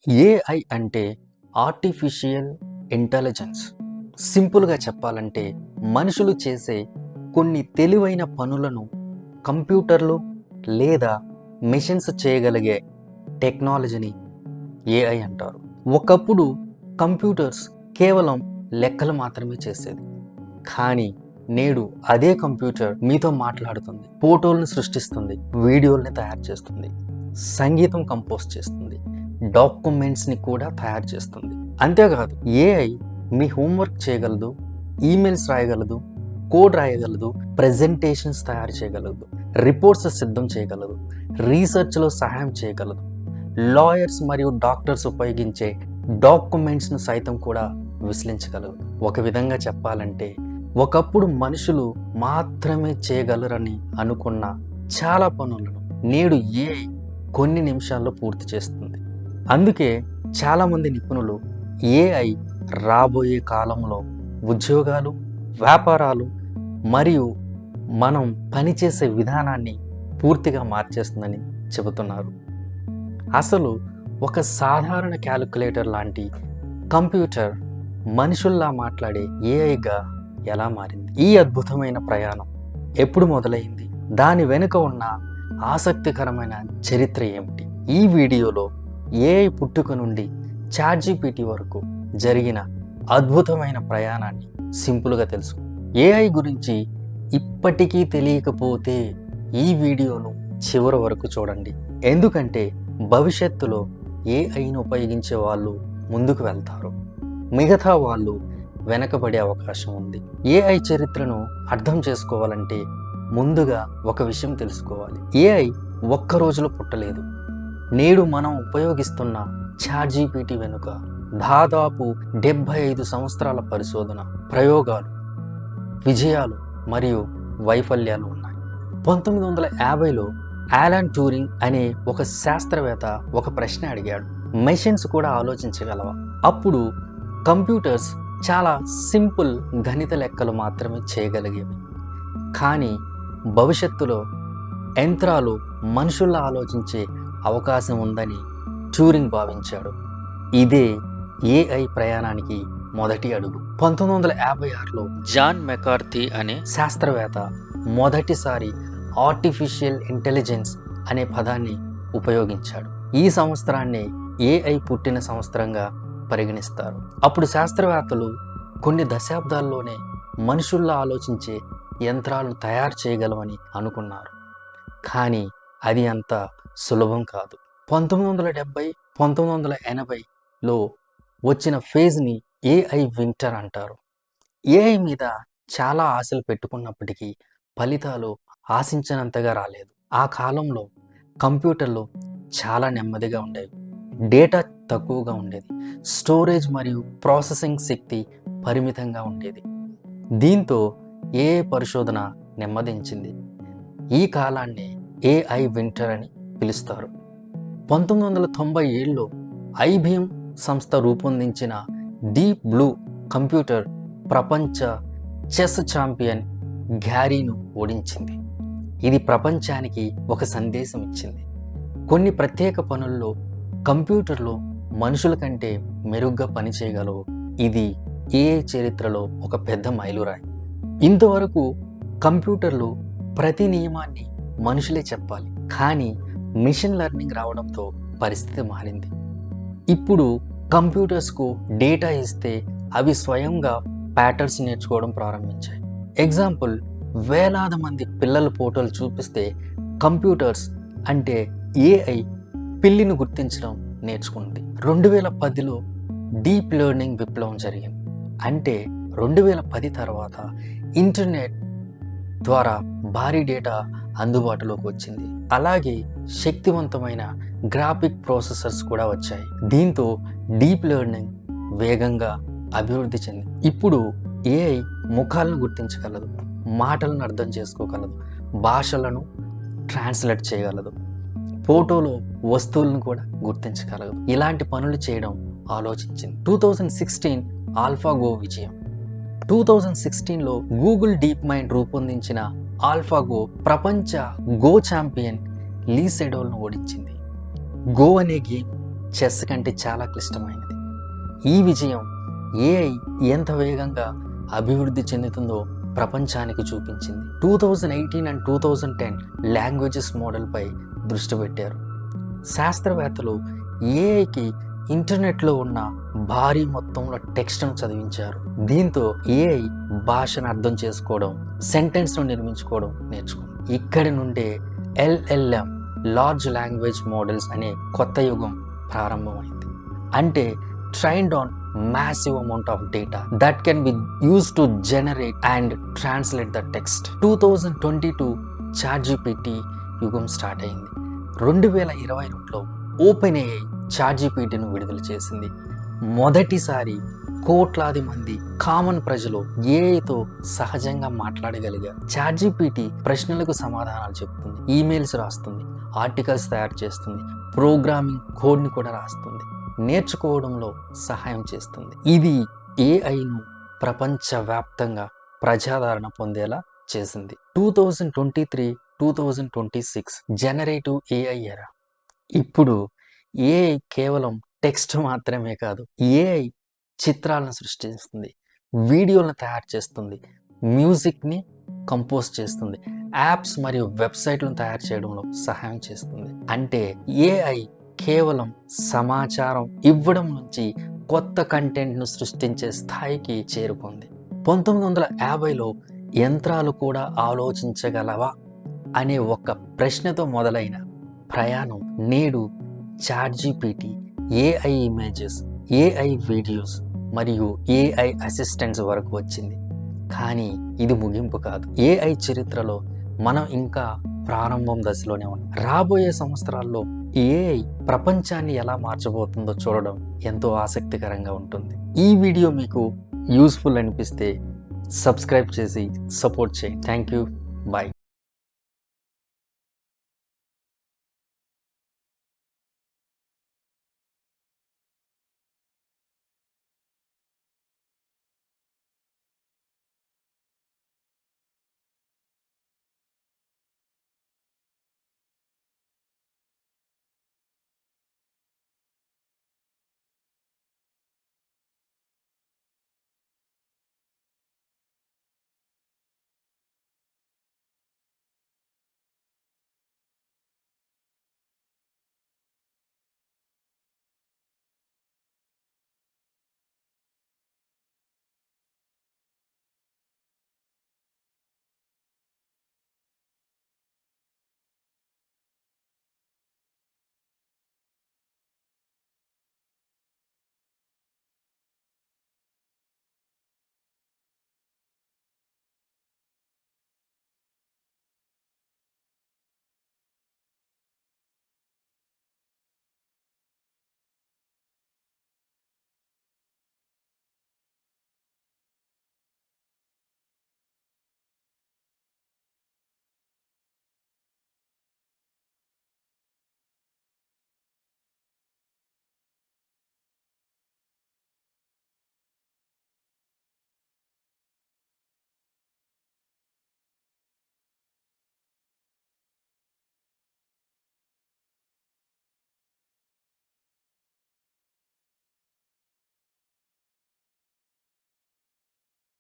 AI అంటే artificial intelligence. సింపుల్గా చెప్పాలంటే మనుషులు చేసే కొన్ని తెలివైన పనులను కంప్యూటర్లు లేదా మెషిన్స్ చేయగలిగే టెక్నాలజీని ఏఐ అంటారు. ఒకప్పుడు కంప్యూటర్స్ కేవలం లెక్కలు మాత్రమే చేసేది, కానీ నేడు అదే కంప్యూటర్ మీతో మాట్లాడుతుంది, ఫోటోలను సృష్టిస్తుంది, వీడియోల్ని తయారు చేస్తుంది, సంగీతం కంపోజ్ చేస్తుంది, డాక్యుమెంట్స్ని కూడా తయారు చేస్తుంది. అంతేకాదు ఏఐ మీ హోంవర్క్ చేయగలదు, ఈమెయిల్స్ రాయగలదు, కోడ్ రాయగలదు, ప్రెజెంటేషన్స్ తయారు చేయగలదు, రిపోర్ట్స్ సిద్ధం చేయగలదు, రీసెర్చ్లో సహాయం చేయగలదు, లాయర్స్ మరియు డాక్టర్స్ ఉపయోగించే డాక్యుమెంట్స్ను సైతం కూడా విశ్లేషించగలదు. ఒక విధంగా చెప్పాలంటే ఒకప్పుడు మనుషులు మాత్రమే చేయగలరని అనుకున్న చాలా పనులను నేడు ఏఐ కొన్ని నిమిషాల్లో పూర్తి చేస్తుంది. అందుకే చాలామంది నిపుణులు ఏఐ రాబోయే కాలంలో ఉద్యోగాలు, వ్యాపారాలు మరియు మనం పనిచేసే విధానాన్ని పూర్తిగా మార్చేస్తుందని చెబుతున్నారు. అసలు ఒక సాధారణ క్యాలిక్యులేటర్ లాంటి కంప్యూటర్ మనుషుల్లా మాట్లాడే ఏఐగా ఎలా మారింది? ఈ అద్భుతమైన ప్రయాణం ఎప్పుడు మొదలైంది? దాని వెనుక ఉన్న ఆసక్తికరమైన చరిత్ర ఏమిటి? ఈ వీడియోలో ఏఐ పుట్టుక నుండి చాట్‌జీపీటీ వరకు జరిగిన అద్భుతమైన ప్రయాణాన్ని సింపుల్గా తెలుసు. ఏఐ గురించి ఇప్పటికీ తెలియకపోతే ఈ వీడియోను చివరి వరకు చూడండి, ఎందుకంటే భవిష్యత్తులో ఏఐని ఉపయోగించే వాళ్ళు ముందుకు వెళ్తారు, మిగతా వాళ్ళు వెనకబడే అవకాశం ఉంది. ఏఐ చరిత్రను అర్థం చేసుకోవాలంటే ముందుగా ఒక విషయం తెలుసుకోవాలి. ఏఐ ఒక్క రోజులో పుట్టలేదు. నేడు మనం ఉపయోగిస్తున్న చాట్‌జీపీటీ వెనుక దాదాపు 75 సంవత్సరాల పరిశోధన, ప్రయోగాలు, విజయాలు మరియు వైఫల్యాలు ఉన్నాయి. 1950లో యాలన్ ట్యూరింగ్ అనే ఒక శాస్త్రవేత్త ఒక ప్రశ్న అడిగాడు: మెషిన్స్ కూడా ఆలోచించగలవా? అప్పుడు కంప్యూటర్స్ చాలా సింపుల్ గణిత లెక్కలు మాత్రమే చేయగలిగేవి, కానీ భవిష్యత్తులో యంత్రాలు మనుషుల్లా ఆలోచించే అవకాశం ఉందని ట్యూరింగ్ భావించాడు. ఇదే ఏఐ ప్రయాణానికి మొదటి అడుగు. 1956లో జాన్ మెకార్థీ అనే శాస్త్రవేత్త మొదటిసారి ఆర్టిఫిషియల్ ఇంటెలిజెన్స్ అనే పదాన్ని ఉపయోగించాడు. ఈ సంవత్సరాన్ని ఏఐ పుట్టిన సంవత్సరంగా పరిగణిస్తారు. అప్పుడు శాస్త్రవేత్తలు కొన్ని దశాబ్దాల్లోనే మనుషుల్లా ఆలోచించే యంత్రాలను తయారు చేయగలమని అనుకున్నారు, కానీ అది అంత సులభం కాదు. 1970, 1980లో వచ్చిన ఫేజ్ని ఏఐ వింటర్ అంటారు. ఏఐ మీద చాలా ఆశలు పెట్టుకున్నప్పటికీ ఫలితాలు ఆశించినంతగా రాలేదు. ఆ కాలంలో కంప్యూటర్లు చాలా నెమ్మదిగా ఉండేవి, డేటా తక్కువగా ఉండేది, స్టోరేజ్ మరియు ప్రాసెసింగ్ శక్తి పరిమితంగా ఉండేది. దీంతో ఏఐ పరిశోధన నెమ్మదించింది. ఈ కాలాన్ని ఏఐ వింటర్ అని పిలుస్తారు. 1997లో ఐబిఎం సంస్థ రూపొందించిన డీప్ బ్లూ కంప్యూటర్ ప్రపంచ చెస్ ఛాంపియన్ గ్యారీను ఓడించింది. ఇది ప్రపంచానికి ఒక సందేశం ఇచ్చింది: కొన్ని ప్రత్యేక పనుల్లో కంప్యూటర్లు మనుషుల కంటే మెరుగ్గా పనిచేయగలవు. ఇది ఏఐ చరిత్రలో ఒక పెద్ద మైలురాయి. ఇంతవరకు కంప్యూటర్లు ప్రతి నియమాన్ని మనుషులే చెప్పాలి, కానీ మిషన్ లెర్నింగ్ రావడంతో పరిస్థితి మారింది. ఇప్పుడు కంప్యూటర్స్కు డేటా ఇస్తే అవి స్వయంగా ప్యాటర్న్స్ నేర్చుకోవడం ప్రారంభించాయి. ఎగ్జాంపుల్, వేలాది మంది పిల్లల ఫోటోలు చూపిస్తే కంప్యూటర్స్ అంటే ఏఐ పిల్లిని గుర్తించడం నేర్చుకుంది. 2010లో డీప్ లెర్నింగ్ విప్లవం జరిగింది. అంటే 2010 తర్వాత ఇంటర్నెట్ ద్వారా భారీ డేటా అందుబాటులోకి వచ్చింది. అలాగే శక్తివంతమైన గ్రాఫిక్ ప్రాసెసర్స్ కూడా వచ్చాయి. దీంతో డీప్ లెర్నింగ్ వేగంగా అభివృద్ధి చెందింది. ఇప్పుడు ఏఐ ముఖాలను గుర్తించగలదు, మాటలను అర్థం చేసుకోగలదు, భాషలను ట్రాన్స్లేట్ చేయగలదు, ఫోటోలో వస్తువులను కూడా గుర్తించగలదు. ఇలాంటి పనులు చేయడం ఆలోచించింది. 2016 ఆల్ఫాగో విజయం. 2016లో గూగుల్ డీప్ మైండ్ రూపొందించిన ఆల్ఫాగో ప్రపంచ గో ఛాంపియన్ లీ సెడోల్ను ఓడించింది. గో అనే గేమ్ చెస్ కంటే చాలా క్లిష్టమైనది. ఈ విజయం ఏఐ ఎంత వేగంగా అభివృద్ధి చెందుతుందో ప్రపంచానికి చూపించింది. 2018 అండ్ 2010 లాంగ్వేజెస్ మోడల్పై దృష్టి పెట్టారు. శాస్త్రవేత్తలు ఏఐకి ఇంటర్నెట్లో ఉన్న భారీ మొత్తంలో టెక్స్ట్ను చదివించారు. దీంతో ఏఐ భాషను అర్థం చేసుకోవడం, సెంటెన్స్ను నిర్మించుకోవడం నేర్చుకుంది. ఇక్కడి నుండే LLM లార్జ్ లాంగ్వేజ్ మోడల్స్ అనే కొత్త యుగం ప్రారంభమైంది. అంటే trained on massive amount of data that can be used to generate and translate the text. 2022 ChatGPT యుగం స్టార్ట్ అయింది. 2022లో OpenAI ChatGPTను విడుదల చేసింది. మొదటిసారి కోట్లాది మంది కామన్ ప్రజలు ఏఐతో సహజంగా మాట్లాడగలిగారు. ChatGPT ప్రశ్నలకు సమాధానాలు చెప్తుంది, ఈమెయిల్స్ రాస్తుంది, ఆర్టికల్స్ తయారు చేస్తుంది, ప్రోగ్రామింగ్ కోడ్ని కూడా రాస్తుంది, నేర్చుకోవడంలో సహాయం చేస్తుంది. ఇది ఏఐను ప్రపంచవ్యాప్తంగా ప్రజాదరణ పొందేలా చేసింది. 2023-2026 జనరేటివ్ ఏఐ ఎరా. ఇప్పుడు ఏఐ కేవలం టెక్స్ట్ మాత్రమే కాదు, ఏఐ చిత్రాలను సృష్టిస్తుంది, వీడియోలను తయారు చేస్తుంది, మ్యూజిక్ని కంపోజ్ చేస్తుంది, యాప్స్ మరియు వెబ్సైట్లను తయారు చేయడంలో సహాయం చేస్తుంది. అంటే ఏఐ కేవలం సమాచారం ఇవ్వడం నుంచి కొత్త కంటెంట్ను సృష్టించే స్థాయికి చేరుకుంది. 1950లో యంత్రాలు కూడా ఆలోచించగలవా అనే ఒక ప్రశ్నతో మొదలైన ప్రయాణం నేడు ChatGPT, AI images, AI videos మరియు ఏఐ అసిస్టెంట్స్ వరకు వచ్చింది. కానీ ఇది ముగింపు కాదు. ఏఐ చరిత్రలో మనం ఇంకా ప్రారంభం దశలోనే ఉన్నాం. రాబోయే సంవత్సరాల్లో ఏఐ ప్రపంచాన్ని ఎలా మార్చబోతుందో చూడడం ఎంతో ఆసక్తికరంగా ఉంటుంది. ఈ వీడియో మీకు యూస్ఫుల్ అనిపిస్తే సబ్స్క్రైబ్ చేసి సపోర్ట్ చేయండి. Thank you. బాయ్.